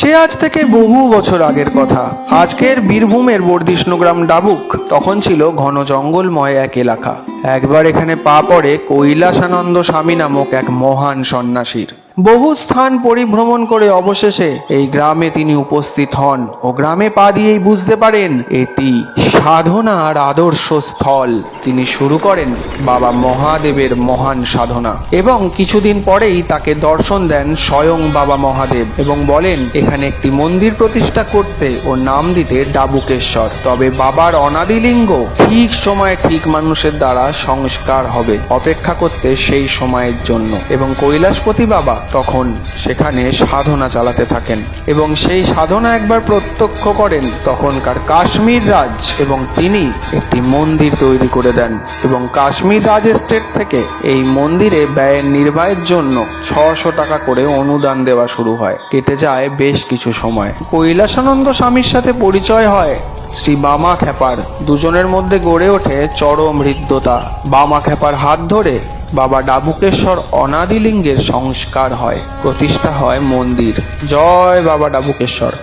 সে আজ থেকে বহু বছর আগের কথা। আজকের বীরভূমের বর্ধিষ্ণুগ্রাম ডাবুক তখন ছিল ঘন জঙ্গলময় এক এলাকা। একবার এখানে পা পড়ে কৈলাসানন্দ স্বামী নামক এক মহান সন্ন্যাসীর। বহু স্থান পরিভ্রমণ করে অবশেষে এই গ্রামে তিনি উপস্থিত হন ও গ্রামে পা দিয়েই বুঝতে পারেন এটি সাধনার আদর্শ স্থল। তিনি শুরু করেন বাবা মহাদেবের মহান সাধনা এবং কিছুদিন পরেই তাকে দর্শন দেন স্বয়ং বাবা মহাদেব এবং বলেন এখানে একটি মন্দির প্রতিষ্ঠা করতে ও নাম দিতে ডাবুকেশ্বর। তবে বাবার অনাদিলিঙ্গ ঠিক সময়ে ঠিক মানুষের দ্বারা সংস্কার হবে, অপেক্ষা করতে সেই সময়ের জন্য। এবং কৈলাসপতি বাবা তখন সেখানে সাধনা চালাতে থাকেন এবং সেই সাধনা একবার প্রত্যক্ষ করেন তখনকার কাশ্মীর রাজ এবং তিনি একটি মন্দির তৈরি করে দেন এবং কাশ্মীর রাজ এস্টেট থেকে এই মন্দিরে ব্যয়ের নির্বাহের জন্য 600 টাকা করে অনুদান দেওয়া শুরু হয়। কেটে যায় বেশ কিছু সময়। কৈলাসানন্দ স্বামীর সাথে পরিচয় হয় শ্রী বামা খ্যাপার। দুজনের মধ্যে গড়ে ওঠে চরম হৃদ্যতা। বামা খ্যাপার হাত ধরে বাবা ডাবুকেশ্বর অনাদিলিঙ্গের সংস্কার হয়, প্রতিষ্ঠা হয় মন্দির। জয় বাবা ডাবুকেশ্বর।